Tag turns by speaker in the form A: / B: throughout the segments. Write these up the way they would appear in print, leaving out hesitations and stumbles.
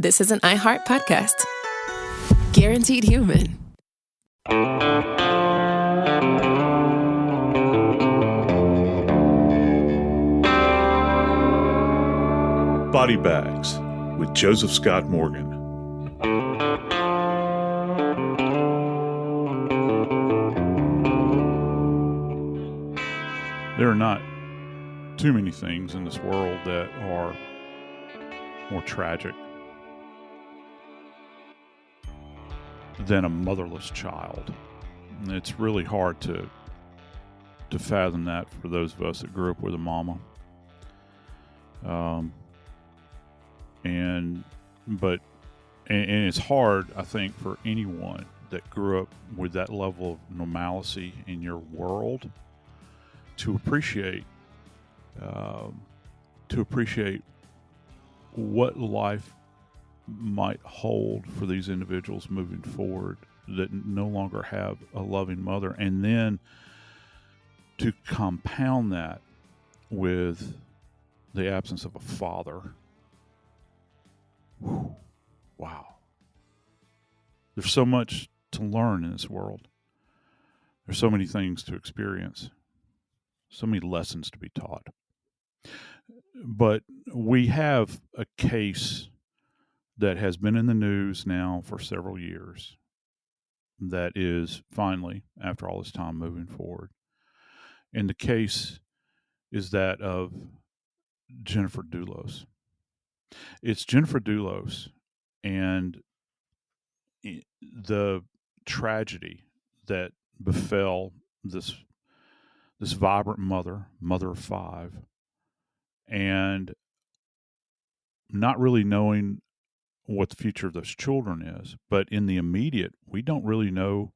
A: This is an iHeart podcast. Guaranteed human.
B: Body Bags with Joseph Scott Morgan. There are not too many things in this world that are more tragic than a motherless child. And it's really hard to fathom that for those of us that grew up with a mama. And it's hard, I think, for anyone that grew up with that level of normalcy in your world to appreciate what life might hold for these individuals moving forward that no longer have a loving mother, and then to compound that with the absence of a father. Whew. Wow. There's so much to learn in this world. There's so many things to experience, so many lessons to be taught. But we have a case that has been in the news now for several years that is finally, after all this time, moving forward. And the case is that of Jennifer Dulos. It's Jennifer Dulos and the tragedy that befell this vibrant mother of five, and not really knowing what the future of those children is. But in the immediate, we don't really know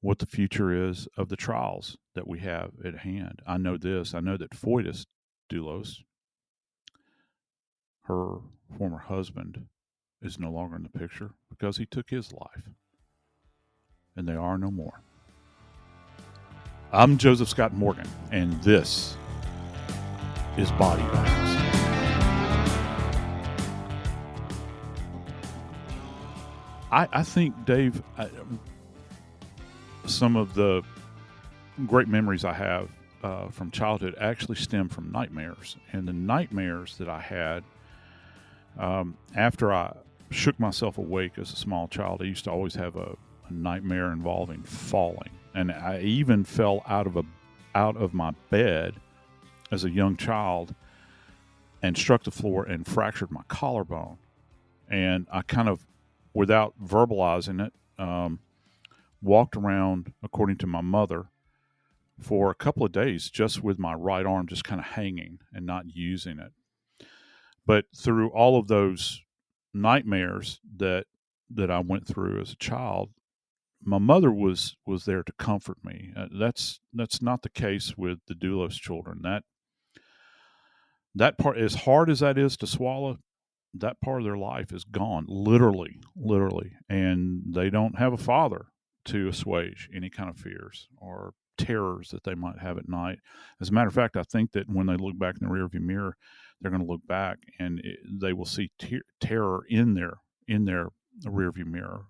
B: what the future is of the trials that we have at hand. I know this. I know that Fotis Dulos, her former husband, is no longer in the picture because he took his life. And they are no more. I'm Joseph Scott Morgan, and this is Body Bags. I think, Dave, some of the great memories I have from childhood actually stem from nightmares. And the nightmares that I had after I shook myself awake as a small child, I used to always have a nightmare involving falling. And I even fell out of my bed as a young child and struck the floor and fractured my collarbone. And I kind of, without verbalizing it, walked around, according to my mother, for a couple of days just with my right arm just kind of hanging and not using it. But through all of those nightmares that I went through as a child, my mother was there to comfort me. That's not the case with the Dulos children. That part, as hard as that is to swallow, that part of their life is gone, literally, and they don't have a father to assuage any kind of fears or terrors that they might have at night. As a matter of fact, I think that when they look back in the rearview mirror, they're going to look back and they will see terror in their rearview mirror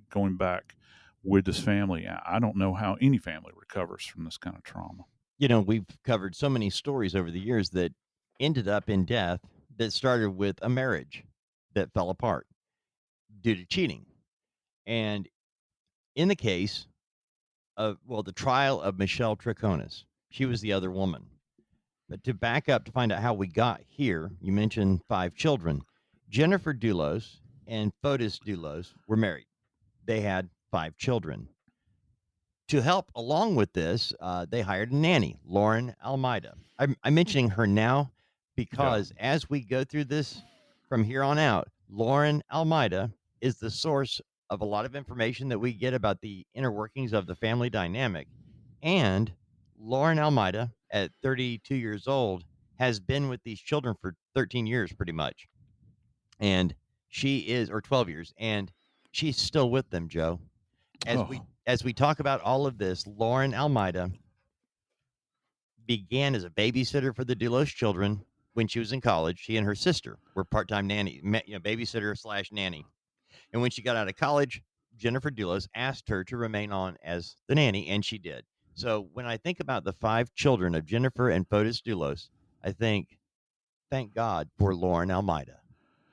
B: going back with this family. I don't know how any family recovers from this kind of trauma.
C: You know, we've covered so many stories over the years that ended up in death that started with a marriage that fell apart due to cheating. And in the case of, the trial of Michelle Troconis, she was the other woman. But to back up to find out how we got here, you mentioned 5 children. Jennifer Dulos and Fotis Dulos were married. They had 5 children. To help along with this, they hired a nanny, Lauren Almeida. I'm mentioning her now because as we go through this from here on out, Lauren Almeida is the source of a lot of information that we get about the inner workings of the family dynamic. And Lauren Almeida, at 32 years old, has been with these children for 13 years pretty much. And she is, or 12 years, and she's still with them, Joe. As we talk about all of this, Lauren Almeida began as a babysitter for the Dulos children when she was in college, she and her sister were part-time nanny, babysitter / nanny. And when she got out of college, Jennifer Dulos asked her to remain on as the nanny, and she did. So when I think about the 5 children of Jennifer and Fotis Dulos, I think, thank God for Lauren Almeida,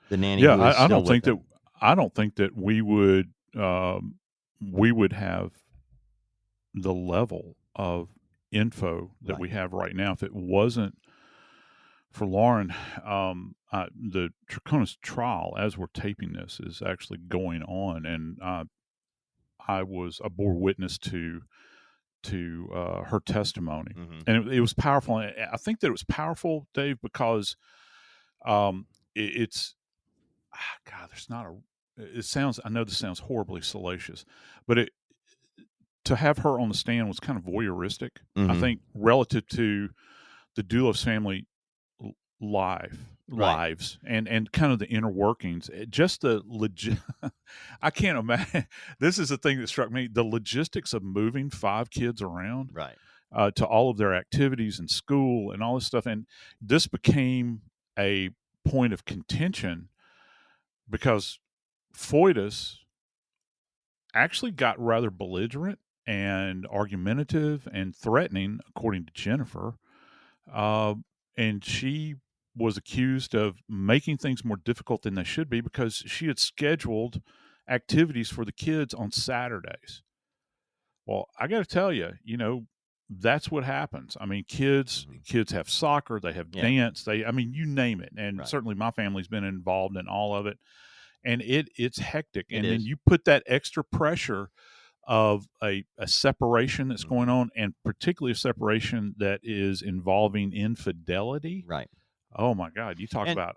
C: the nanny
B: Yeah,
C: who is
B: I
C: still
B: don't
C: with
B: think
C: them.
B: I don't think that we would have the level of info that
C: Right.
B: we have right now if it wasn't for Lauren. The Troconis trial, as we're taping this, is actually going on, and I bore witness to her testimony,
C: Mhm.
B: and it was powerful. And I think that it was powerful, Dave, because it's God. There's not a. It sounds. I know this sounds horribly salacious, but to have her on the stand was kind of voyeuristic. I
C: Mhm.
B: think relative to the Dulos family
C: Right.
B: lives and kind of the inner workings, just the legit. I can't imagine. This is the thing that struck me: the logistics of moving 5 kids around
C: Right.
B: to all of their activities in school and all this stuff, and this became a point of contention because Fotis actually got rather belligerent and argumentative and threatening, according to Jennifer. Uh, and she was accused of making things more difficult than they should be because she had scheduled activities for the kids on Saturdays. Well, I got to tell you, that's what happens. I mean, kids
C: Mhm.
B: kids have soccer, they have
C: Yeah.
B: dance, I mean, you name it. And
C: Right.
B: certainly my family's been involved in all of it. And it's hectic.
C: It
B: And then
C: is.
B: you put that extra pressure of a separation that's going
C: Mhm.
B: on, and particularly a separation that is involving infidelity.
C: Right.
B: Oh my God! You talk
C: And
B: about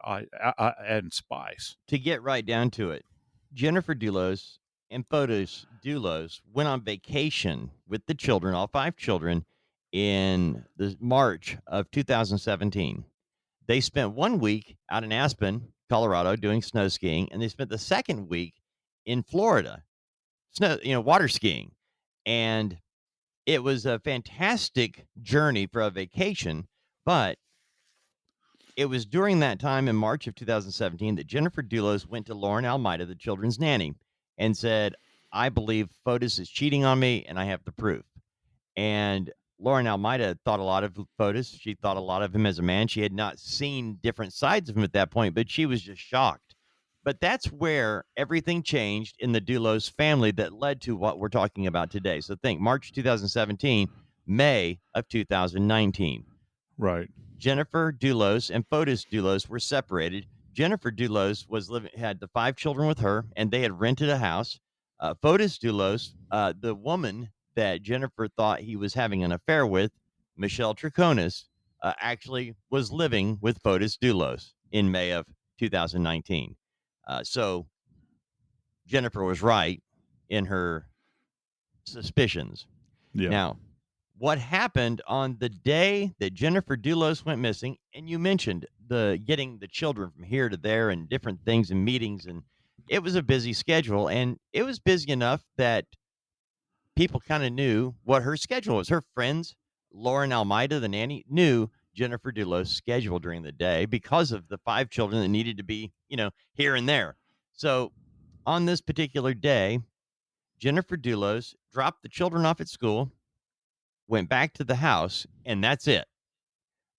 B: adding spice.
C: to get right down to it, Jennifer Dulos and Fotis Dulos went on vacation with the children, all 5 children, in the March of 2017. They spent 1 week out in Aspen, Colorado, doing snow skiing, and they spent the second week in Florida, water skiing. And it was a fantastic journey for a vacation, but it was during that time in March of 2017 that Jennifer Dulos went to Lauren Almeida, the children's nanny, and said, I believe Fotis is cheating on me and I have the proof. And Lauren Almeida thought a lot of Fotis. She thought a lot of him as a man. She had not seen different sides of him at that point, but she was just shocked. But that's where everything changed in the Dulos family that led to what we're talking about today. So think March 2017, May of 2019.
B: Right.
C: Jennifer Dulos and Fotis Dulos were separated. Jennifer Dulos had the 5 children with her, and they had rented a house. Fotis Dulos, the woman that Jennifer thought he was having an affair with, Michelle Troconis, actually was living with Fotis Dulos in May of 2019. So Jennifer was right in her suspicions.
B: Yeah.
C: Now, what happened on the day that Jennifer Dulos went missing, and you mentioned the getting the children from here to there and different things and meetings, and it was a busy schedule, and it was busy enough that people kind of knew what her schedule was. Her friends, Lauren Almeida, the nanny, knew Jennifer Dulos' schedule during the day because of the 5 children that needed to be, here and there. So on this particular day, Jennifer Dulos dropped the children off at school, went back to the house, and that's it.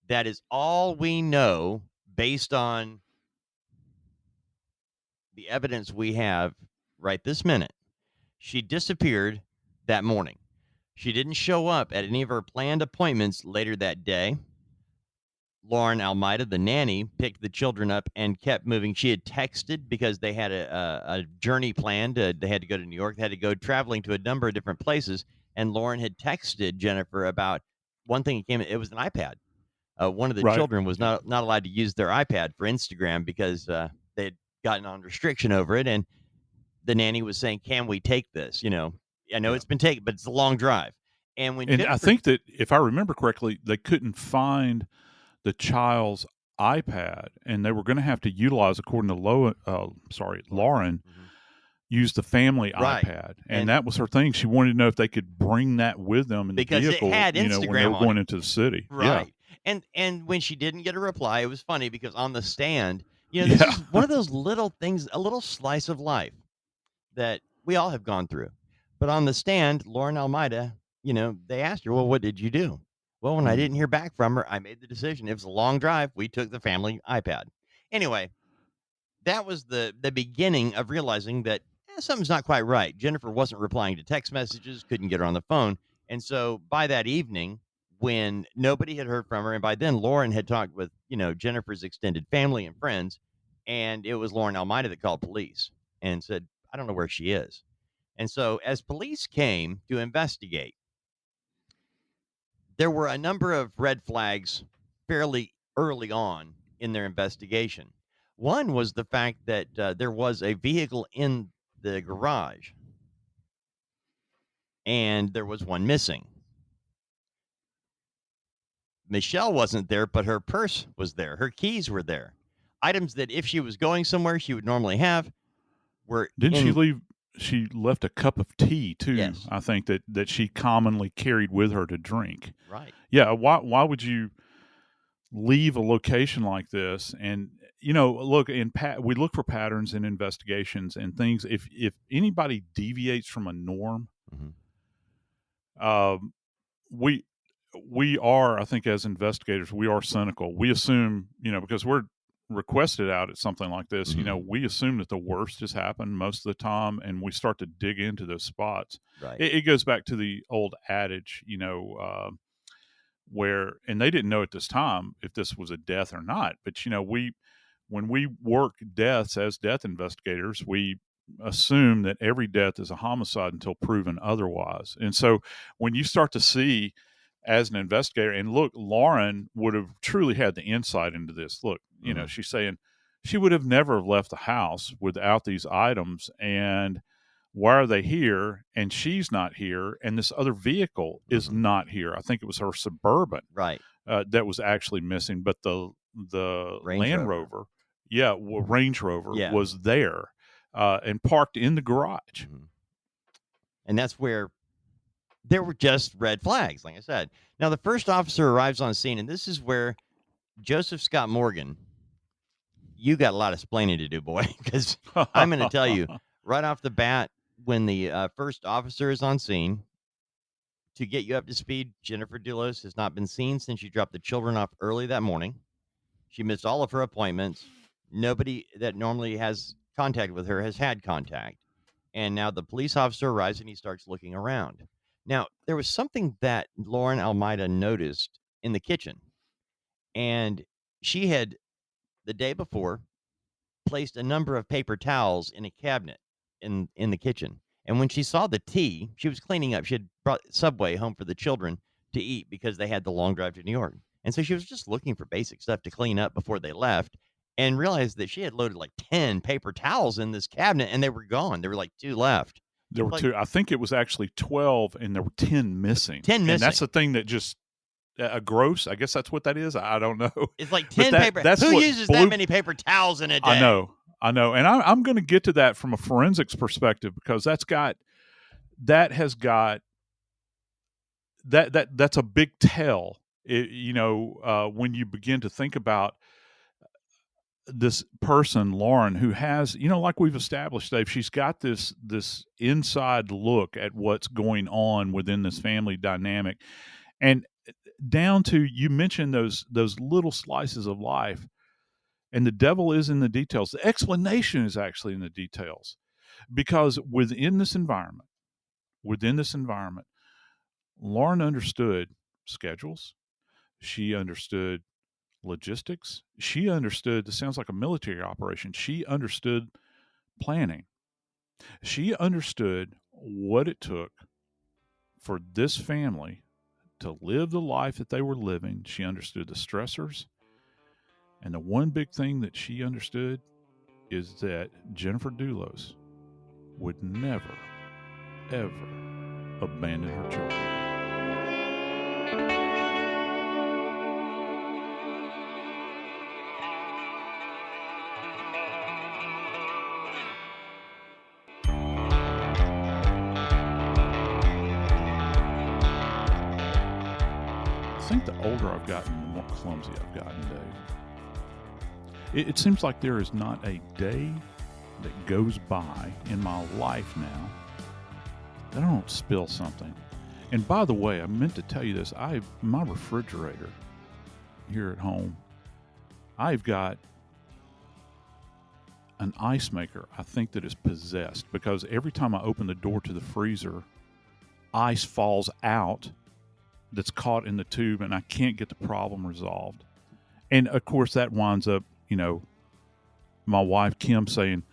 C: That is all we know based on the evidence we have right this minute. She disappeared that morning. She didn't show up at any of her planned appointments later that day. Lauren Almeida, the nanny, picked the children up and kept moving. She had texted because they had a journey planned. They had to go to New York. They had to go traveling to a number of different places. And Lauren had texted Jennifer about one thing. It was an iPad. One of the
B: Right.
C: children was not allowed to use their iPad for Instagram because they had gotten on restriction over it. And the nanny was saying, "Can we take this? I know
B: Yeah.
C: it's been taken, but it's a long drive." And when
B: And I
C: Jennifer,
B: think that if I remember correctly, they couldn't find the child's iPad, and they were going to have to utilize, according to Lauren,
C: Mhm.
B: use the family
C: Right,
B: iPad, and
C: and
B: that was her thing. She wanted to know if they could bring that with them in the
C: because it
B: vehicle,
C: had
B: when they
C: Instagram
B: were
C: on
B: going
C: it,
B: into the city. Yeah,
C: right? And when she didn't get a reply, it was funny because on the stand, this
B: Yeah.
C: is one of those little things, a little slice of life that we all have gone through. But on the stand, Lauren Almeida, they asked her, well, what did you do? Well, when I didn't hear back from her, I made the decision. It was a long drive. We took the family iPad. Anyway, that was the beginning of realizing that something's not quite right. Jennifer wasn't replying to text messages, couldn't get her on the phone. And so by that evening, when nobody had heard from her, and by then Lauren had talked with, Jennifer's extended family and friends, and it was Lauren Almeida that called police and said, I don't know where she is. And so as police came to investigate, there were a number of red flags fairly early on in their investigation. One was the fact that there was a vehicle in the garage, and there was one missing. Michelle wasn't there, but her purse was there. Her keys were there. Items that if she was going somewhere she would normally have were
B: Didn't she leave? She left a cup of tea too.
C: Yes.
B: I think that she commonly carried with her to drink.
C: Right.
B: Yeah. Why would you leave a location like this? And look, we look for patterns in investigations and things. If anybody deviates from a norm, we are, I think, as investigators, we are cynical. We assume, because we're requested out at something like this, we assume that the worst has happened most of the time, and we start to dig into those spots.
C: Right.
B: It goes back to the old adage, where, and they didn't know at this time if this was a death or not, but when we work deaths as death investigators, we assume that every death is a homicide until proven otherwise. And so when you start to see, as an investigator, and look, Lauren would have truly had the insight into this. Look, she's saying she would have never left the house without these items, and why are they here? And she's not here, and this other vehicle is not here. I think it was her Suburban,
C: right,
B: that was actually missing, but the Land Rover, Range Rover, was there and parked in the garage.
C: And that's where there were just red flags, like I said. Now, the first officer arrives on scene, and this is where Joseph Scott Morgan, you got a lot of explaining to do, boy, because I'm going to tell you right off the bat, when the first officer is on scene, to get you up to speed, Jennifer Dulos has not been seen since she dropped the children off early that morning. She missed all of her appointments. Nobody that normally has contact with her has had contact. And now the police officer arrives, and he starts looking around. Now, there was something that Lauren Almeida noticed in the kitchen, and she had, the day before, placed a number of paper towels in a cabinet in the kitchen. And when she saw the tea, she was cleaning up. She had brought Subway home for the children to eat because they had the long drive to New York. And so she was just looking for basic stuff to clean up before they left, and realized that she had loaded like 10 paper towels in this cabinet, and they were gone. There were like 2 left.
B: There were 2. I think it was actually 12, and there were 10 missing.
C: 10 missing.
B: And that's the thing that just gross. I guess that's what that is. I don't know.
C: It's like 10 paper. Who uses that many paper towels in a day?
B: I know. And I'm going to get to that from a forensics perspective, because that's a big tell. When you begin to think about this person, Lauren, who has, like we've established, Dave, she's got this inside look at what's going on within this family dynamic, and down to, you mentioned those little slices of life, and the devil is in the details. The explanation is actually in the details, because within this environment, Lauren understood schedules. She understood logistics. She understood, this sounds like a military operation. She understood planning. She understood what it took for this family to live the life that they were living. She understood the stressors. And the one big thing that she understood is that Jennifer Dulos would never, ever abandon her children. think the older I've gotten, the more clumsy I've gotten, Dave. It seems like there is not a day that goes by in my life now that I don't spill something. And by the way, I meant to tell you this. My refrigerator here at home, I've got an ice maker, I think, that is possessed, because every time I open the door to the freezer, ice falls out that's caught in the tube, and I can't get the problem resolved. And of course, that winds up, my wife Kim saying,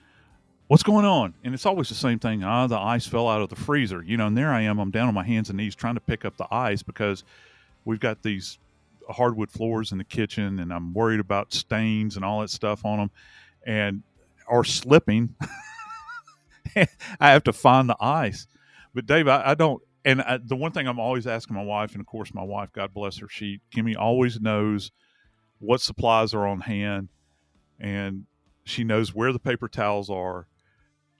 B: "What's going on?" And it's always the same thing. The ice fell out of the freezer, and there I am. I'm down on my hands and knees trying to pick up the ice because we've got these hardwood floors in the kitchen, and I'm worried about stains and all that stuff on them, or slipping. I have to find the ice. But Dave, I don't. And the one thing I'm always asking my wife, and of course my wife, God bless her, Kimmy always knows what supplies are on hand, and she knows where the paper towels are,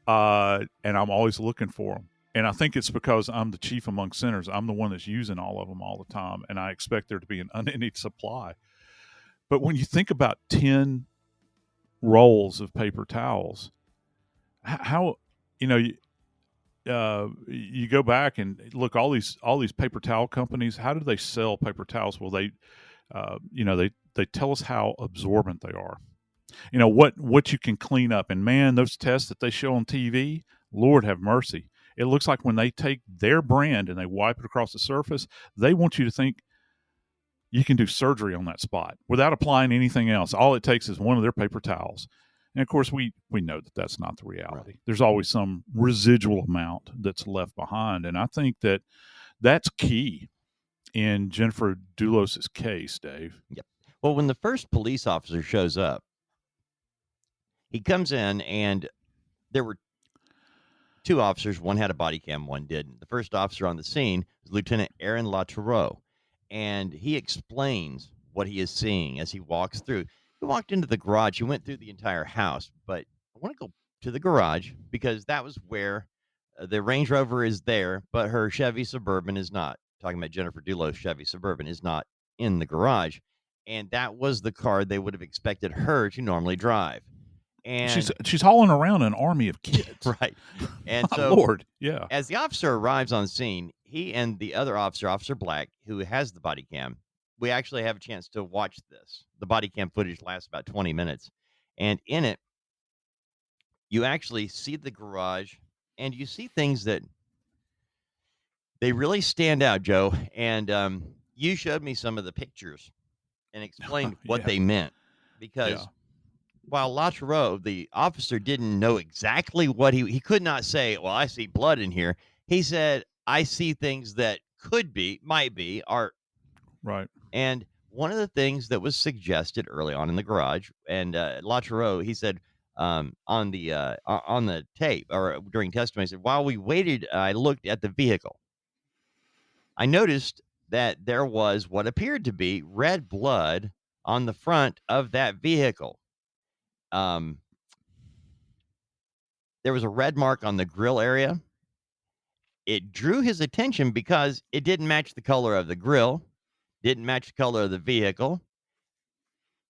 B: and I'm always looking for them. And I think it's because I'm the chief among sinners. I'm the one that's using all of them all the time, and I expect there to be an unending supply. But when you think about 10 rolls of paper towels, how you go back and look, all these paper towel companies, how do they sell paper towels? Well, they tell us how absorbent they are. What you can clean up. And man, those tests that they show on TV, Lord have mercy. It looks like when they take their brand and they wipe it across the surface, they want you to think you can do surgery on that spot without applying anything else. All it takes is one of their paper towels. And of course, we know that that's not the reality. Right. There's always some residual amount that's left behind. And I think that that's key in Jennifer Dulos' case, Dave.
C: Yep. Well, when the first police officer shows up, he comes in, and there were two officers. One had a body cam, one didn't. The first officer on the scene is Lieutenant Aaron Latoureau, and he explains what he is seeing as he walks through. He walked into the garage. He went through the entire house, but I want to go to the garage because that was where the Range Rover is there, but her Chevy Suburban is not. Talking about Jennifer Dulos' Chevy Suburban is not in the garage, and that was the car they would have expected her to normally drive. And
B: she's hauling around an army of kids.
C: Right. And
B: My
C: so,
B: Lord, yeah.
C: As the officer arrives on scene, he and the other officer, Officer Black, who has the body cam, we actually have a chance to watch this. The body cam footage lasts about 20 minutes. And in it, you actually see the garage, and you see things that they really stand out, Joe. And you showed me some of the pictures and explained what they meant. Because while Latoureau, the officer, didn't know exactly what he could not say, well, I see blood in here. He said, I see things that could be, might be, are.
B: Right.
C: And one of the things that was suggested early on in the garage, and Latoureau, he said on the tape or during testimony, he said, while we waited, I looked at the vehicle. I noticed that there was what appeared to be red blood on the front of that vehicle. There was a red mark on the grill area. It drew his attention because it didn't match the color of the grill, didn't match the color of the vehicle.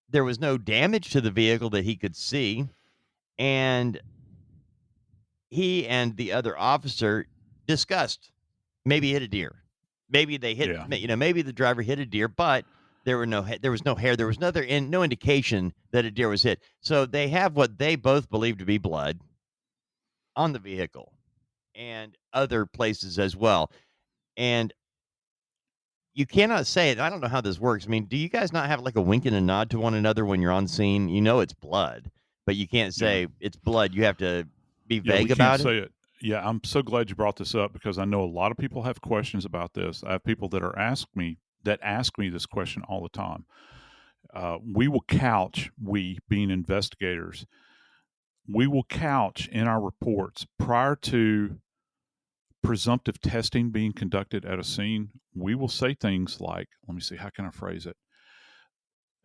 C: There was no damage to the vehicle that he could see. And he and the other officer discussed maybe he hit a deer. Maybe they hit, maybe the driver hit a deer, but there was no hair. There was no indication that a deer was hit. So they have what they both believe to be blood on the vehicle and other places as well. And you cannot say it. I don't know how this works. I mean, do you guys not have like a wink and a nod to one another when you're on scene? You know it's blood, but you can't say it's blood. You have to be vague about it.
B: Say it. Yeah, I'm so glad you brought this up because I know a lot of people have questions about this. I have people that ask me this question all the time. We being investigators, we will couch in our reports prior to presumptive testing being conducted at a scene. We will say things like, let me see, how can I phrase it?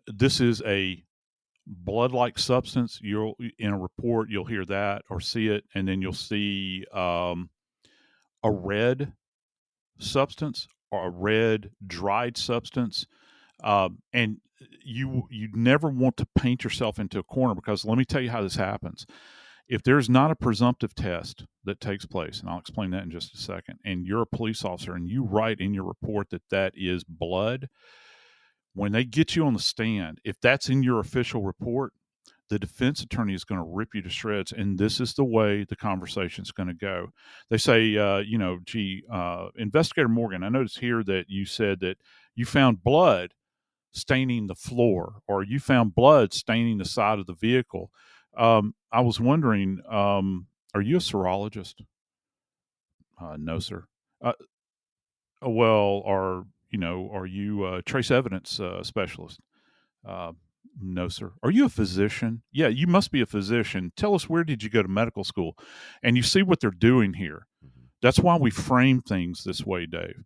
B: This is a blood-like substance. In a report, you'll hear that or see it, and then you'll see a red substance or a red dried substance. And you never want to paint yourself into a corner, because let me tell you how this happens. If there's not a presumptive test that takes place, and I'll explain that in just a second, and you're a police officer and you write in your report that that is blood, when they get you on the stand, if that's in your official report, the defense attorney is going to rip you to shreds, and this is the way the conversation is going to go. They say, Investigator Morgan, I noticed here that you said that you found blood staining the floor, or you found blood staining the side of the vehicle. I was wondering, are you a serologist? No, sir. Well, are you a trace evidence specialist? Uh, no, sir. Are you a physician? Yeah, you must be a physician. Tell us, where did you go to medical school? And you see what they're doing here. That's why we frame things this way, Dave.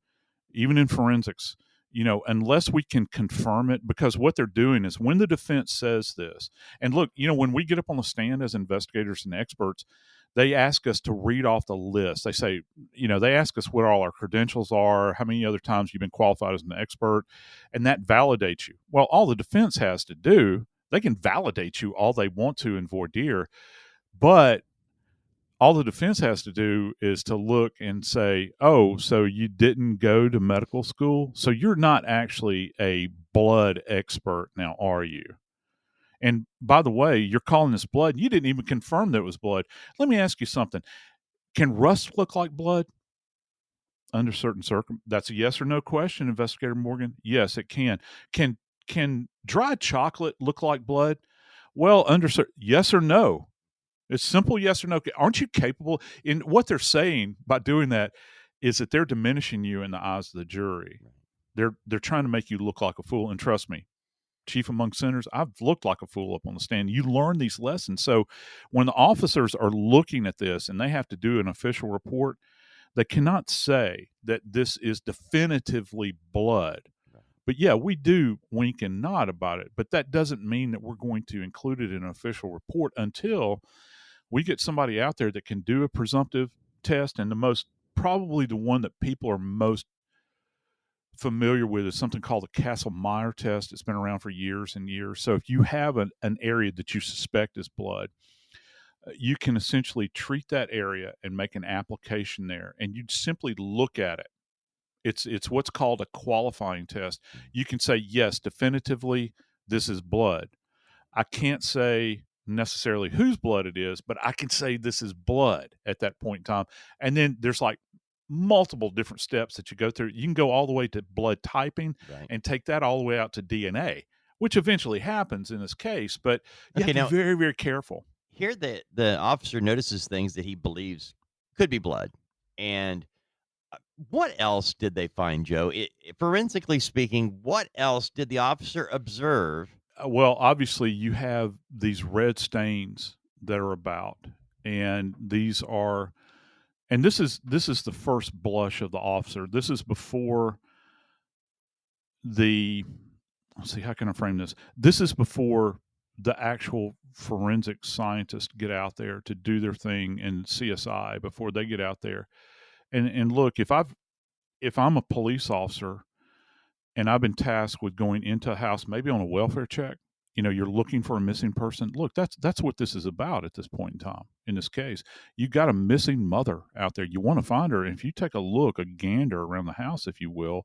B: Even in forensics, unless we can confirm it, because what they're doing is, when the defense says this, and look, when we get up on the stand as investigators and experts, they ask us to read off the list. They say, they ask us what all our credentials are, how many other times you've been qualified as an expert, and that validates you. Well, all the defense has to do, they can validate you all they want to in voir dire, but all the defense has to do is to look and say, oh, so you didn't go to medical school? So you're not actually a blood expert now, are you? And by the way, you're calling this blood. You didn't even confirm that it was blood. Let me ask you something. Can rust look like blood? Under certain circumstances. That's a yes or no question, Investigator Morgan. Yes, it can. Can dried chocolate look like blood? Well, yes or no. It's simple yes or no. Aren't you capable? In what they're saying by doing that is that they're diminishing you in the eyes of the jury. They're trying to make you look like a fool. And trust me, chief among sinners, I've looked like a fool up on the stand. You learn these lessons. So when the officers are looking at this and they have to do an official report, they cannot say that this is definitively blood. But yeah, we do wink and nod about it. But that doesn't mean that we're going to include it in an official report until we get somebody out there that can do a presumptive test. And probably the one that people are most familiar with is something called the Kastle-Meyer test. It's been around for years and years. So if you have an area that you suspect is blood, you can essentially treat that area and make an application there, and you'd simply look at it. It's what's called a qualifying test. You can say, yes, definitively, this is blood. I can't say necessarily whose blood it is, but I can say this is blood at that point in time. And then there's like multiple different steps that you go through. You can go all the way to blood typing, right, and take that all the way out to DNA, which eventually happens in this case. But you have to be very, very careful.
C: Here, the officer notices things that he believes could be blood. And what else did they find, Joe? Forensically speaking, what else did the officer observe?
B: Well, obviously, you have these red stains that are about, and these are, and this is the first blush of the officer. This is before let's see, how can I frame this? This is before the actual forensic scientists get out there to do their thing in CSI, before they get out there. And look, if I'm a police officer and I've been tasked with going into a house, maybe on a welfare check, you're looking for a missing person. Look, that's what this is about at this point in time. In this case, you got a missing mother out there. You want to find her. And if you take a look, a gander around the house, if you will,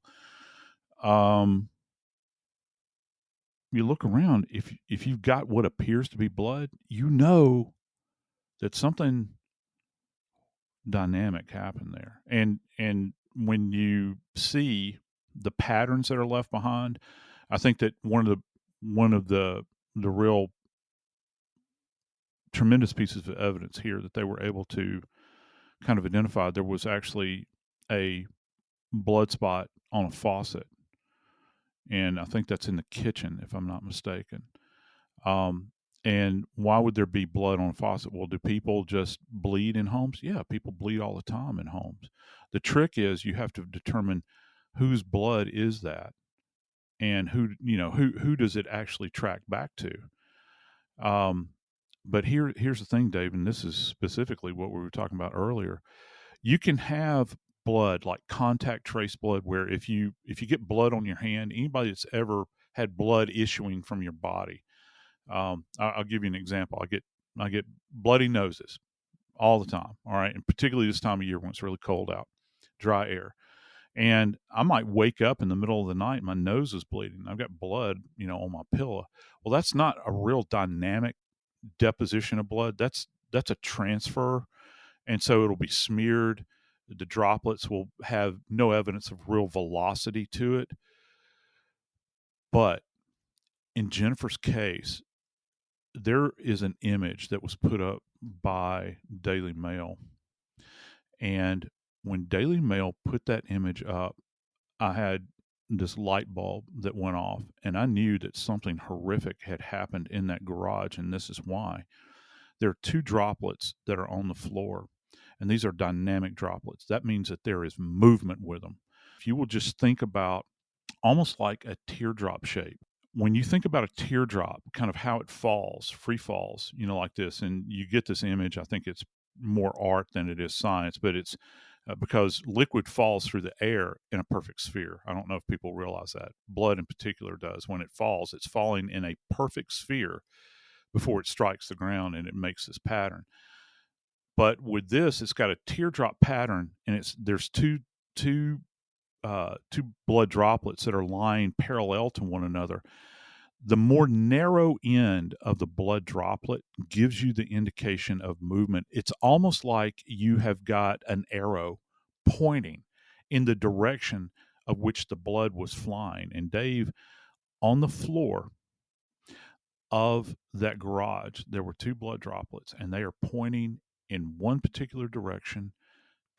B: you look around, if you've got what appears to be blood, that something dynamic happened there. And when you see the patterns that are left behind, I think that one of the real tremendous pieces of evidence here that they were able to kind of identify, there was actually a blood spot on a faucet. And I think that's in the kitchen, if I'm not mistaken. And why would there be blood on a faucet? Well, do people just bleed in homes? Yeah, people bleed all the time in homes. The trick is you have to determine whose blood is that, and who does it actually track back to. But here's the thing, Dave, and this is specifically what we were talking about earlier. You can have blood, like contact trace blood, where if you get blood on your hand, anybody that's ever had blood issuing from your body, I'll give you an example. I get bloody noses all the time. All right, and particularly this time of year when it's really cold out, dry air. And I might wake up in the middle of the night, my nose is bleeding. I've got blood, on my pillow. Well, that's not a real dynamic deposition of blood. That's a transfer, and so it'll be smeared. The droplets will have no evidence of real velocity to it. But in Jennifer's case, there is an image that was put up by Daily Mail. And when Daily Mail put that image up, I had this light bulb that went off, and I knew that something horrific had happened in that garage, and this is why. There are 2 droplets that are on the floor, and these are dynamic droplets. That means that there is movement with them. If you will just think about almost like a teardrop shape. When you think about a teardrop, kind of how it falls, free falls, like this, and you get this image, I think it's more art than it is science, but it's because liquid falls through the air in a perfect sphere. I don't know if people realize that. Blood in particular does. When it falls, it's falling in a perfect sphere before it strikes the ground, and it makes this pattern. But with this, it's got a teardrop pattern, and there's two blood droplets that are lying parallel to one another. The more narrow end of the blood droplet gives you the indication of movement. It's almost like you have got an arrow pointing in the direction of which the blood was flying. And Dave, on the floor of that garage, there were 2 blood droplets, and they are pointing in one particular direction.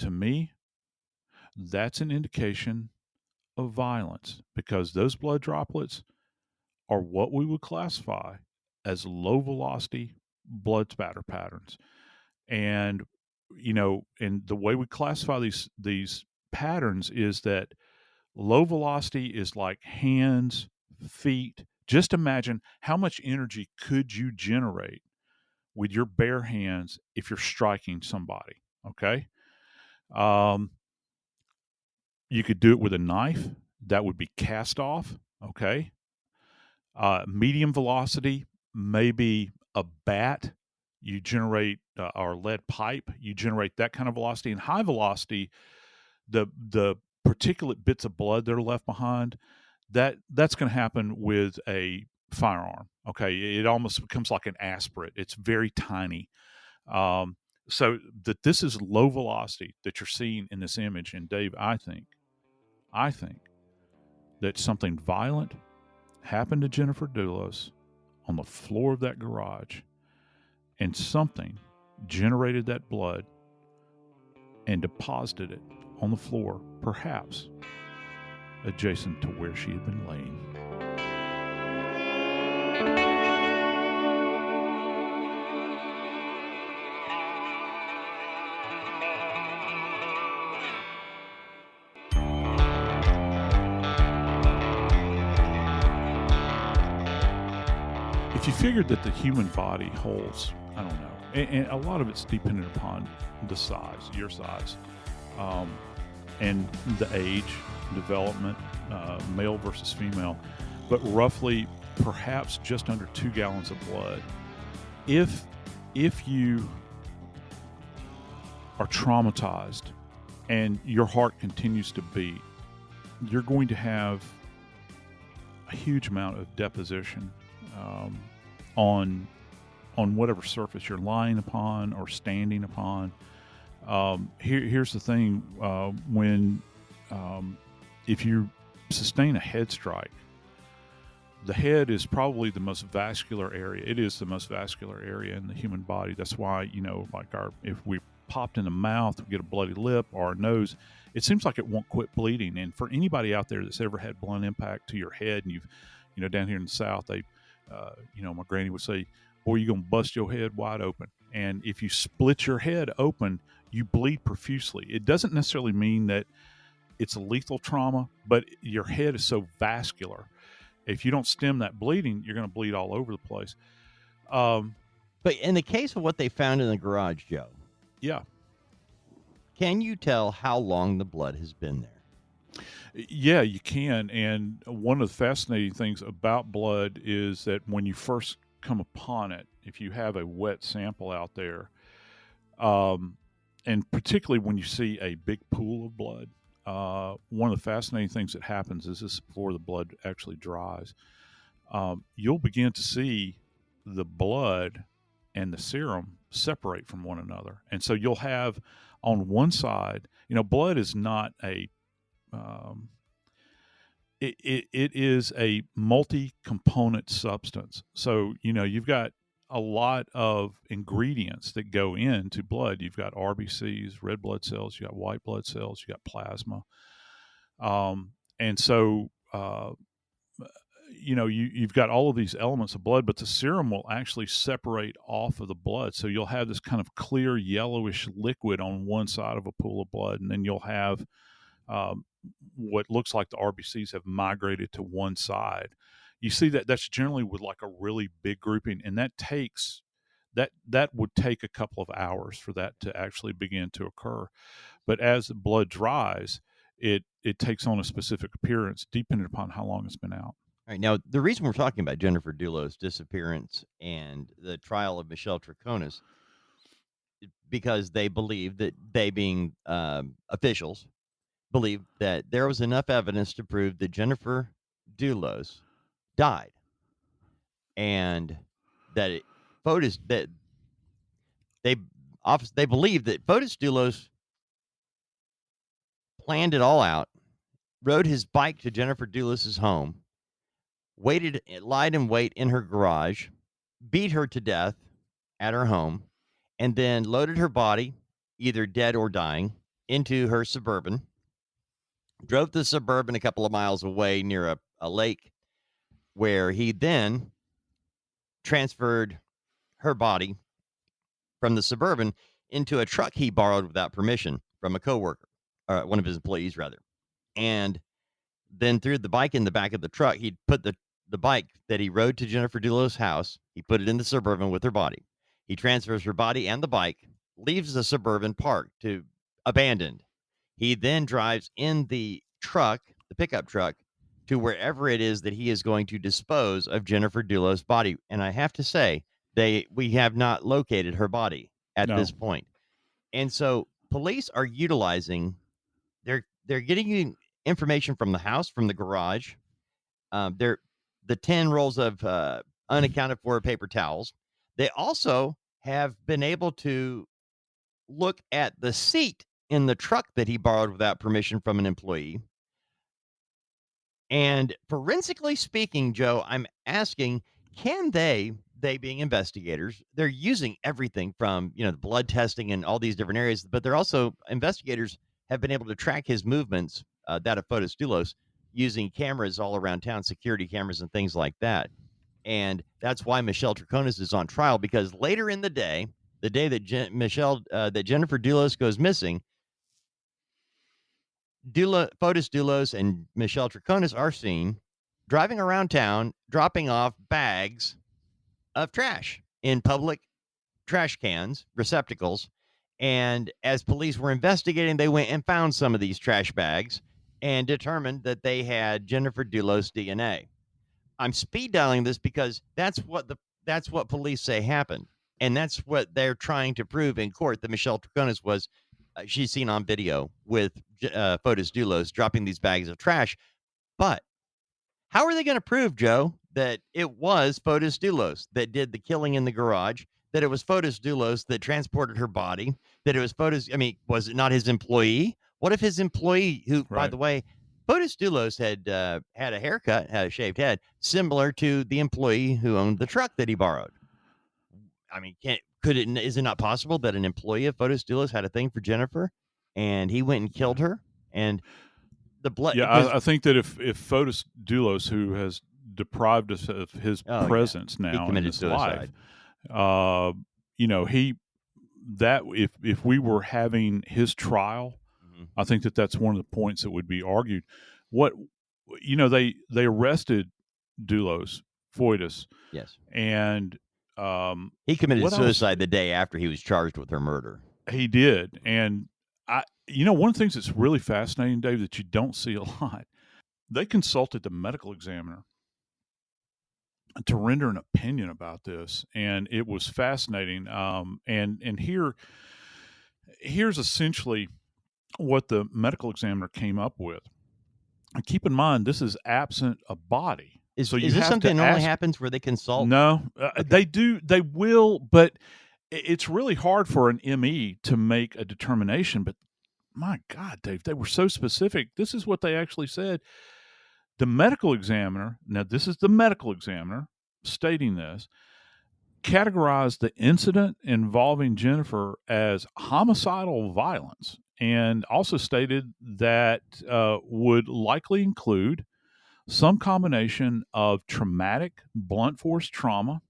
B: To me, that's an indication of violence, because those blood droplets are what we would classify as low velocity blood spatter patterns. And and the way we classify these patterns is that low velocity is like hands, feet. Just imagine how much energy could you generate with your bare hands if you're striking somebody. Okay. You could do it with a knife. That would be cast off. Okay. Medium velocity, maybe a bat. You generate or lead pipe. You generate that kind of velocity. And high velocity, the particulate bits of blood that are left behind, that's going to happen with a firearm. Okay, it almost becomes like an aspirate. It's very tiny. So that this is low velocity that you're seeing in this image. And Dave, I think that something violent happened to Jennifer Dulos on the floor of that garage, and something generated that blood and deposited it on the floor, perhaps adjacent to where she had been laying. If you figured that the human body holds, I don't know, and a lot of it's dependent upon the size, your size, and the age, development, male versus female, but roughly perhaps just under 2 gallons of blood. If you are traumatized and your heart continues to beat, you're going to have a huge amount of deposition on whatever surface you're lying upon or standing upon. Here's the thing: if you sustain a head strike, the head is probably the most vascular area. It is the most vascular area in the human body. That's why, if we popped in the mouth, we get a bloody lip, or our nose, it seems like it won't quit bleeding. And for anybody out there that's ever had blunt impact to your head, and you've, down here in the South, they, my granny would say, boy, you're going to bust your head wide open. And if you split your head open, you bleed profusely. It doesn't necessarily mean that it's a lethal trauma, but your head is so vascular. If you don't stem that bleeding, you're going to bleed all over the place.
C: But in the case of what they found in the garage, Joe.
B: Yeah.
C: can you tell how long the blood has been there?
B: Yeah, you can. And one of the fascinating things about blood is that when you first come upon it, if you have a wet sample out there, and particularly when you see a big pool of blood, one of the fascinating things that happens is this before the blood actually dries. You'll begin to see the blood and the serum separate from one another. And so you'll have on one side, blood is not a it is a multi-component substance. So, you've got a lot of ingredients that go into blood. You've got RBCs, red blood cells, you got white blood cells, you got plasma. And so, you've got all of these elements of blood, but the serum will actually separate off of the blood. So you'll have this kind of clear yellowish liquid on one side of a pool of blood, and then you'll have what looks like the RBCs have migrated to one side. You see that's generally with like a really big grouping, and that would take a couple of hours for that to actually begin to occur. But as the blood dries, it takes on a specific appearance depending upon how long it's been out.
C: All right. Now, the reason we're talking about Jennifer Dulos' disappearance and the trial of Michelle Troconis, because they believe that they, being officials, believe that there was enough evidence to prove that Jennifer Dulos died, and that they believe that Fotis Dulos planned it all out, rode his bike to Jennifer Dulos' home, lied in wait in her garage, beat her to death at her home, and then loaded her body, either dead or dying, into her Suburban, drove the Suburban a couple of miles away near a lake, where he then transferred her body from the Suburban into a truck he borrowed without permission from a coworker, one of his employees, rather. And then threw the bike in the back of the truck. He'd put the bike that he rode to Jennifer Dulos' house, he put it in the Suburban with her body. He transfers her body and the bike, leaves the Suburban parked to abandoned. He then drives in the truck, the pickup truck, to wherever it is that he is going to dispose of Jennifer Dulos' body. And I have to say, we have not located her body at this point. And so police are utilizing, they're getting you information from the house, from the garage. The 10 rolls of unaccounted for paper towels. They also have been able to look at the seat in the truck that he borrowed without permission from an employee. And forensically speaking, Joe, I'm asking, can they being investigators, they're using everything from, the blood testing and all these different areas, but they're also, investigators have been able to track his movements, that of Fotis Dulos, using cameras all around town, security cameras and things like that. And that's why Michelle Troconis is on trial, because later in the day that that Jennifer Dulos goes missing, Fotis Dulos and Michelle Troconis are seen driving around town, dropping off bags of trash in public trash cans, receptacles. And as police were investigating, they went and found some of these trash bags and determined that they had Jennifer Dulos' DNA. I'm speed dialing this because that's what police say happened. And that's what they're trying to prove in court, that Michelle Troconis was, she's seen on video with Fotis Dulos dropping these bags of trash. But how are they going to prove, Joe, that it was Fotis Dulos that did the killing in the garage, that it was Fotis Dulos that transported her body, that it was was it not his employee? What if his employee, who, by the way, Fotis Dulos had a haircut, had a shaved head, similar to the employee who owned the truck that he borrowed? I mean, is it not possible that an employee of Fotis Dulos had a thing for Jennifer, and he went and killed her? And the blood.
B: Yeah, I think that if Fotis Dulos, who has deprived us of his presence now in his life, if we were having his trial, I think that's one of the points that would be argued. They arrested Dulos, Fotis.
C: Yes.
B: And
C: he committed suicide the day after he was charged with her murder.
B: He did. And One of the things that's really fascinating, Dave, that you don't see a lot, they consulted the medical examiner to render an opinion about this, and it was fascinating. And here's essentially what the medical examiner came up with. And keep in mind, this is absent a body.
C: Is
B: So you
C: this
B: have
C: something
B: to
C: that only
B: ask.
C: happens where they consult?
B: No,
C: Okay.
B: they do. They will, but it's really hard for an ME to make a determination. But my God, Dave, they were so specific. This is what they actually said. The medical examiner, now this is the medical examiner stating this, categorized the incident involving Jennifer as homicidal violence and also stated that would likely include some combination of traumatic blunt force trauma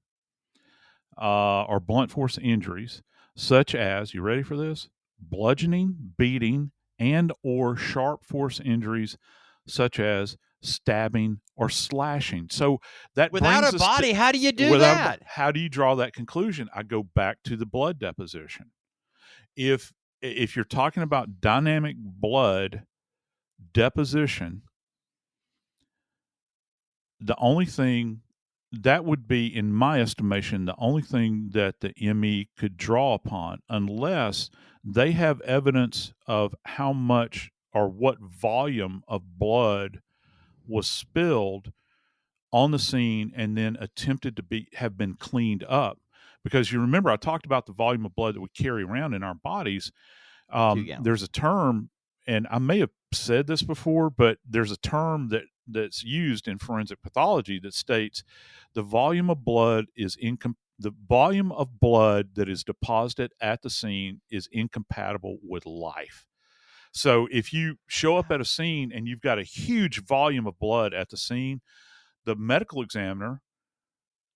B: or blunt force injuries, such as, you ready for this? Bludgeoning, beating, and or sharp force injuries, such as stabbing or slashing. So that
C: Without
B: brings
C: a
B: us
C: body,
B: to,
C: how do you do that?
B: how do you draw that conclusion? I go back to the blood deposition. If you're talking about dynamic blood deposition, the only thing that would be, in my estimation, the only thing that the ME could draw upon, unless they have evidence of how much or what volume of blood was spilled on the scene and then attempted to have been cleaned up. Because you remember, I talked about the volume of blood that we carry around in our bodies.
C: 2 gallons.
B: There's a term, and I may have said this before, but there's a term that's used in forensic pathology that states the volume of blood the volume of blood that is deposited at the scene is incompatible with life. So if you show up at a scene and you've got a huge volume of blood at the scene, the medical examiner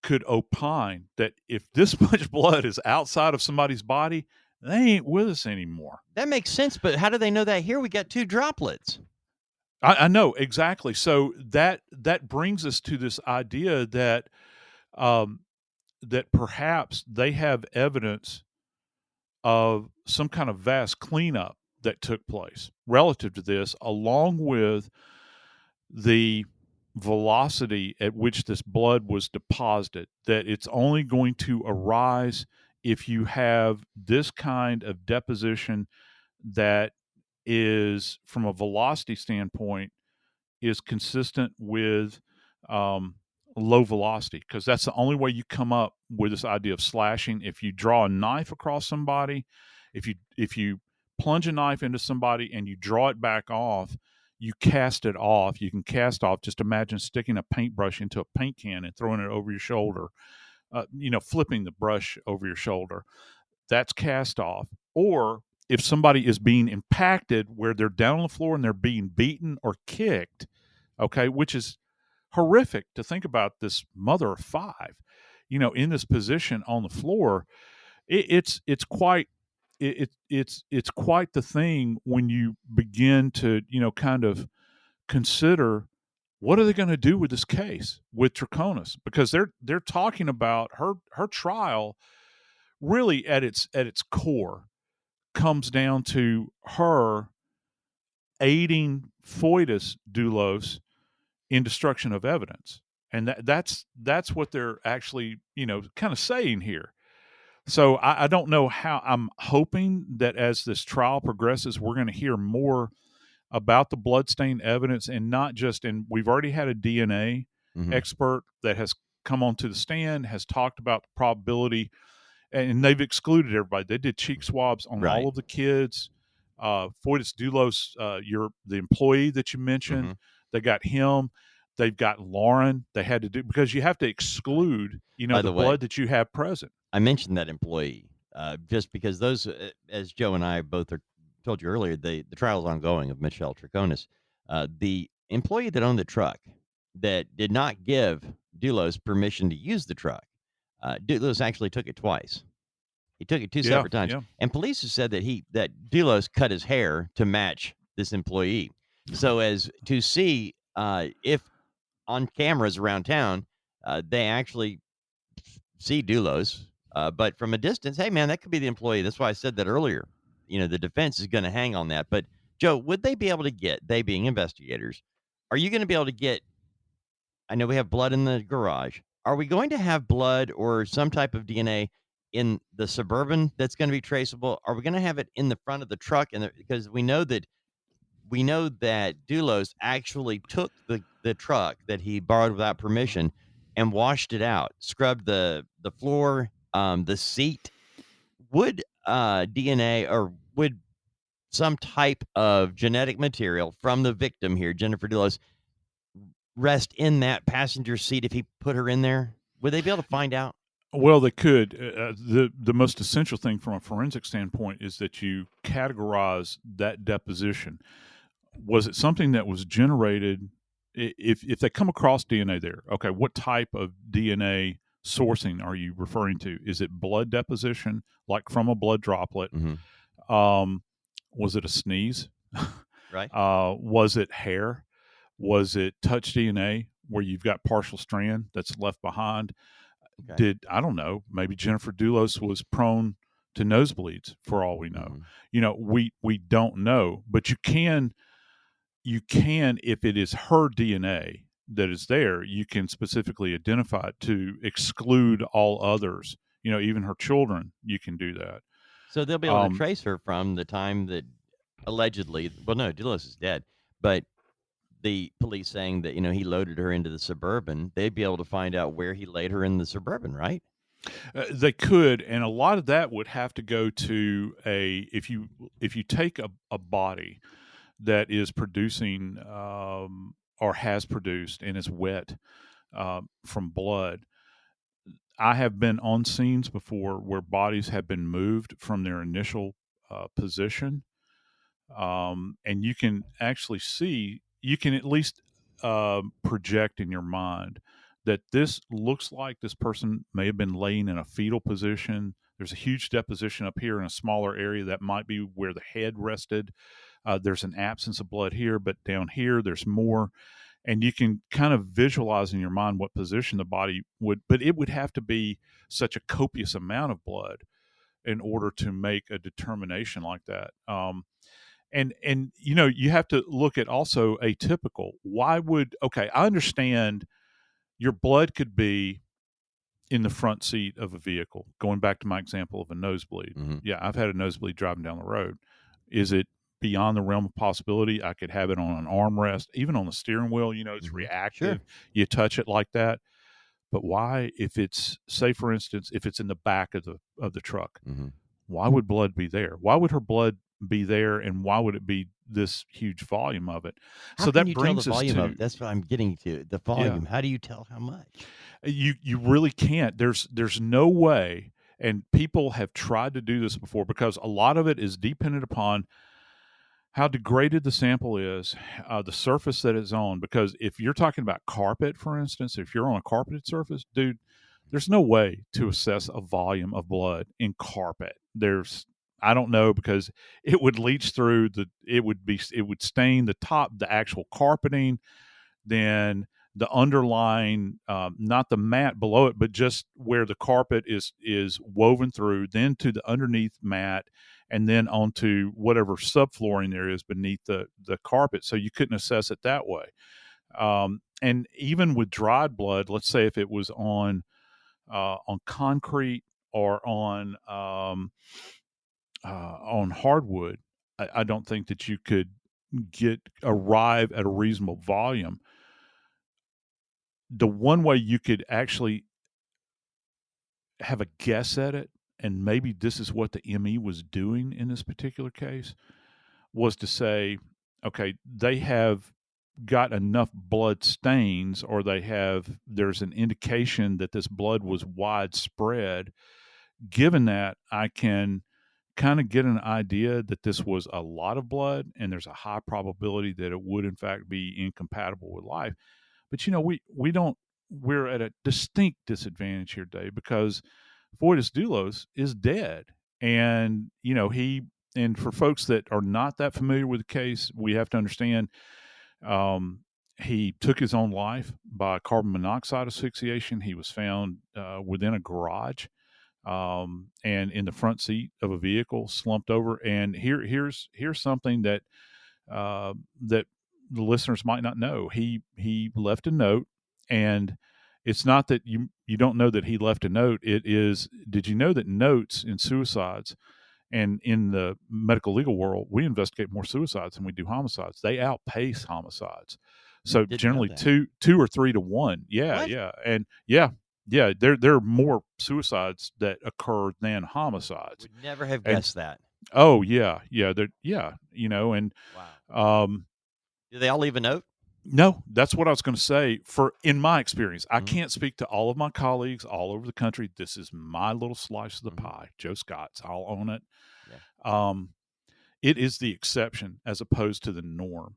B: could opine that if this much blood is outside of somebody's body, they ain't with us anymore.
C: That makes sense, but how do they know that? Here we got 2 droplets.
B: I know exactly. So that brings us to this idea that that perhaps they have evidence of some kind of vast cleanup that took place relative to this, along with the velocity at which this blood was deposited, that it's only going to arise if you have this kind of deposition that is, from a velocity standpoint, is consistent with low velocity, because that's the only way you come up with this idea of slashing. If you draw a knife across somebody, if you plunge a knife into somebody and you draw it back off, you cast it off. You can cast off. Just imagine sticking a paintbrush into a paint can and throwing it over your shoulder, flipping the brush over your shoulder. That's cast off. Or if somebody is being impacted where they're down on the floor and they're being beaten or kicked, okay, which is horrific to think about, this mother of 5, in this position on the floor. It's quite the thing when you begin to kind of consider what are they going to do with this case with Troconis, because they're talking about her trial really at its core comes down to her aiding Fotis Dulos in destruction of evidence. And that's what they're actually, kind of saying here. So I don't know how. I'm hoping that as this trial progresses, we're going to hear more about the bloodstain evidence, and not just we've already had a DNA expert that has come onto the stand, has talked about the probability, and they've excluded everybody. They did cheek swabs on all of the kids. Fotis Dulos, the employee that you mentioned, they got him. They've got Lauren. They had to do, because you have to exclude, the blood that you have present.
C: I mentioned that employee just because those, as Joe and I both told you earlier, the trial is ongoing of Michelle Troconis. The employee that owned the truck that did not give Dulos permission to use the truck, Dulos actually took it twice. He took it 2 separate times.
B: Yeah.
C: And police have said that Dulos cut his hair to match this employee. So as to see if on cameras around town, they actually see Dulos, but from a distance, hey, man, that could be the employee. That's why I said that earlier. the defense is going to hang on that. But Joe, would they be able to get, they being investigators, are you going to be able to get, I know we have blood in the garage. Are we going to have blood or some type of DNA in the Suburban that's going to be traceable? Are we going to have it in the front of the truck? And because we know that Dulos actually took the truck that he borrowed without permission and washed it out, scrubbed the floor, the seat. Would DNA or would some type of genetic material from the victim here, Jennifer Dulos, rest in that passenger seat if he put her in there? Would they be able to find out?
B: Well, they could. The most essential thing from a forensic standpoint is that you categorize that deposition. Was it something that was generated? If they come across DNA there, okay, what type of DNA sourcing are you referring to? Is it blood deposition, like from a blood droplet? Was it a sneeze?
C: Right.
B: Was it hair? Was it touch DNA where you've got partial strand that's left behind?
C: Okay.
B: I don't know, maybe Jennifer Dulos was prone to nosebleeds for all we know. We don't know, but you can, if it is her DNA that is there, you can specifically identify it to exclude all others, even her children, you can do that.
C: So they'll be able to trace her from the time that allegedly, well, no, Dulos is dead, but the police saying that, he loaded her into the Suburban, they'd be able to find out where he laid her in the Suburban, right?
B: They could, and a lot of that would have to go to if you take a body that is producing or has produced and is wet from blood. I have been on scenes before where bodies have been moved from their initial position, and you can actually see, you can at least project in your mind that this looks like this person may have been laying in a fetal position. There's a huge deposition up here in a smaller area that might be where the head rested. There's an absence of blood here, but down here there's more. And you can kind of visualize in your mind what position the body would, but it would have to be such a copious amount of blood in order to make a determination like that. And you have to look at also atypical. I understand your blood could be in the front seat of a vehicle, going back to my example of a nosebleed.
C: Mm-hmm.
B: Yeah, I've had a nosebleed driving down the road. Is it beyond the realm of possibility? I could have it on an armrest, even on the steering wheel, it's reactive.
C: Sure.
B: You touch it like that. But why, if it's, say for instance, if it's in the back of the truck, why would blood be there? Why would her blood be there, and why would it be this huge volume of it?
C: How can you tell the volume of it? That's what I'm getting to. The volume.
B: Yeah.
C: How do you tell how much?
B: You really can't. There's no way, and people have tried to do this before, because a lot of it is dependent upon how degraded the sample is, the surface that it's on. Because if you're talking about carpet, for instance, if you're on a carpeted surface, dude, there's no way to assess a volume of blood in carpet. I don't know, because it would leach through it would stain the actual carpeting, then the underlying, not the mat below it, but just where the carpet is woven through, then to the underneath mat, and then onto whatever subflooring there is beneath the carpet. So you couldn't assess it that way. And even with dried blood, let's say if it was on concrete or on hardwood, I don't think that you could arrive at a reasonable volume. The one way you could actually have a guess at it, and maybe this is what the ME was doing in this particular case, was to say, okay, they have got enough blood stains, or there's an indication that this blood was widespread. Given that, I can kind of get an idea that this was a lot of blood, and there's a high probability that it would in fact be incompatible with life. But we're at a distinct disadvantage here, Dave, because Fotis Dulos is dead. And, and for folks that are not that familiar with the case, we have to understand, he took his own life by carbon monoxide asphyxiation. He was found within a garage. and in the front seat of a vehicle, slumped over. And here's something that that the listeners might not know. He left a note, and it's not that you don't know that he left a note. It is, did you know that notes in suicides, and in the medical legal world, we investigate more suicides than we do homicides. They outpace homicides. So
C: Didn't know
B: generally
C: that.
B: two or 3 to 1. Yeah,
C: What?
B: yeah. And yeah, there are more suicides that occur than homicides.
C: Would never have
B: And
C: guessed that.
B: oh yeah, yeah, and
C: Wow.
B: um
C: Do they all leave a note?
B: no, that's what I was going to say. In my experience, I
C: Mhm.
B: can't speak to all of my colleagues all over the country. This is my little slice of the
C: Mhm.
B: pie. Joe Scott's, I'll own it.
C: Yeah.
B: It is the exception as opposed to the norm.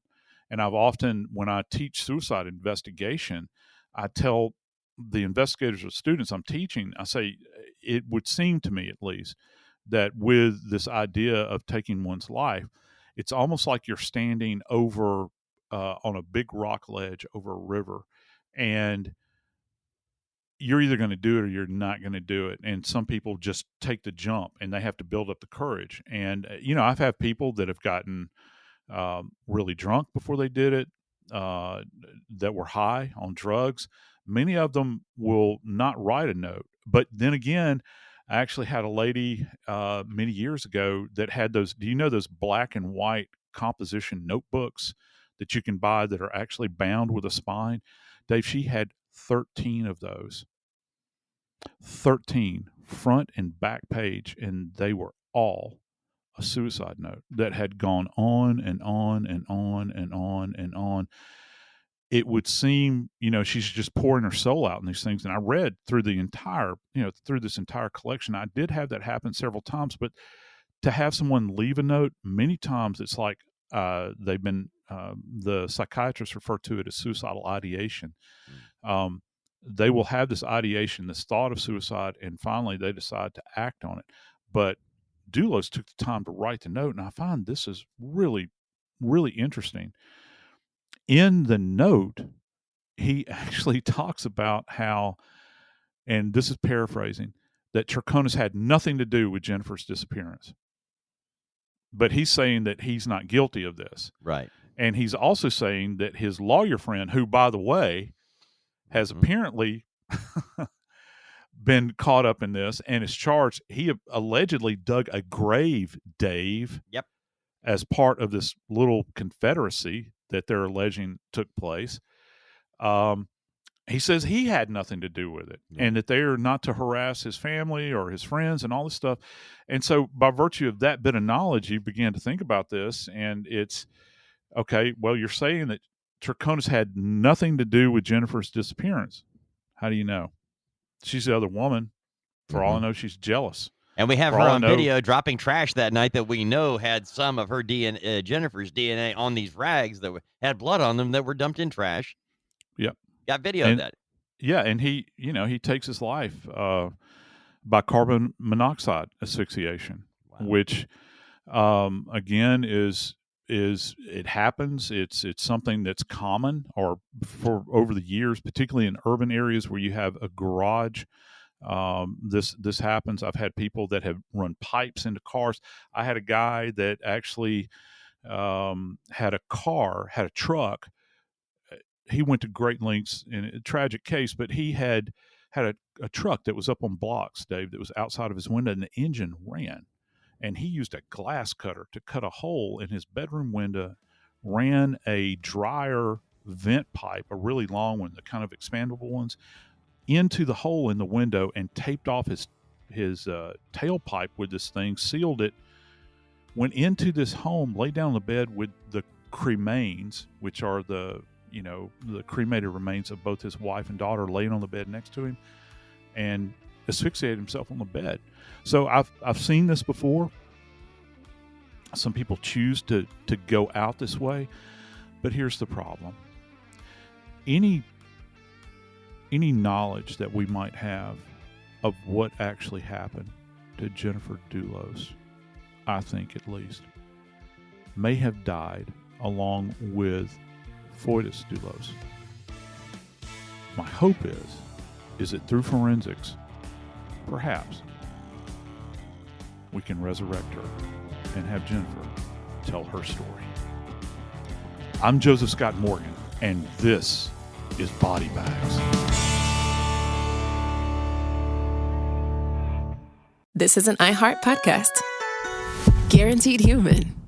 B: And I've often, when I teach suicide investigation, I tell the investigators or students I'm teaching, I say, it would seem to me at least that with this idea of taking one's life, it's almost like you're standing over on a big rock ledge over a river, and you're either going to do it or you're not going to do it. And some people just take the jump and they have to build up the courage. And, I've had people that have gotten really drunk before they did it, that were high on drugs. Many of them will not write a note. But then again, I actually had a lady many years ago that had those, do you know those black and white composition notebooks that you can buy that are actually bound with a spine? Dave, she had 13 of those. 13 front and back page, and they were all a suicide note that had gone on and on and on and on and on. It would seem, she's just pouring her soul out in these things. And I read through the entire, through this entire collection. I did have that happen several times, but to have someone leave a note, many times it's like they've been, the psychiatrists refer to it as suicidal ideation. They will have this ideation, this thought of suicide, and finally they decide to act on it. But Dulos took the time to write the note, and I find this is really, really interesting. In the note, he actually talks about how, and this is paraphrasing, that Troconis had nothing to do with Jennifer's disappearance. But he's saying that he's not guilty of this.
C: Right.
B: And he's also saying that his lawyer friend, who, by the way, has apparently been caught up in this and is charged. He allegedly dug a grave, Dave,
C: Yep.
B: as part of this little confederacy that they're alleging took place. He says he had nothing to do with it, and that they are not to harass his family or his friends and all this stuff. And so by virtue of that bit of knowledge, you begin to think about this, and it's, okay, well, you're saying that Troconis had nothing to do with Jennifer's disappearance. How do you know? She's the other woman. For all I know, she's jealous.
C: And we have her on video dropping trash that night that we know had some of her DNA, Jennifer's DNA, on these rags that had blood on them that were dumped in trash.
B: Yep.
C: Got video of that.
B: Yeah, and he takes his life by carbon monoxide asphyxiation, which again is it happens. It's something that's common, or for over the years, particularly in urban areas where you have a garage. This happens. I've had people that have run pipes into cars. I had a guy that actually had a truck. He went to great lengths in a tragic case, but he had a truck that was up on blocks, Dave, that was outside of his window, and the engine ran. And he used a glass cutter to cut a hole in his bedroom window, ran a dryer vent pipe, a really long one, the kind of expandable ones, into the hole in the window, and taped off his tailpipe with this thing, sealed it, went into this home, laid down on the bed with the cremains, which are the cremated remains of both his wife and daughter, laying on the bed next to him, and asphyxiated himself on the bed. So I've seen this before. Some people choose to go out this way, but here's the problem. Any knowledge that we might have of what actually happened to Jennifer Dulos, I think at least, may have died along with Fotis Dulos. My hope is that through forensics, perhaps we can resurrect her and have Jennifer tell her story. I'm Joseph Scott Morgan, and this is Body Bags.
A: This is an iHeart podcast. Guaranteed Human.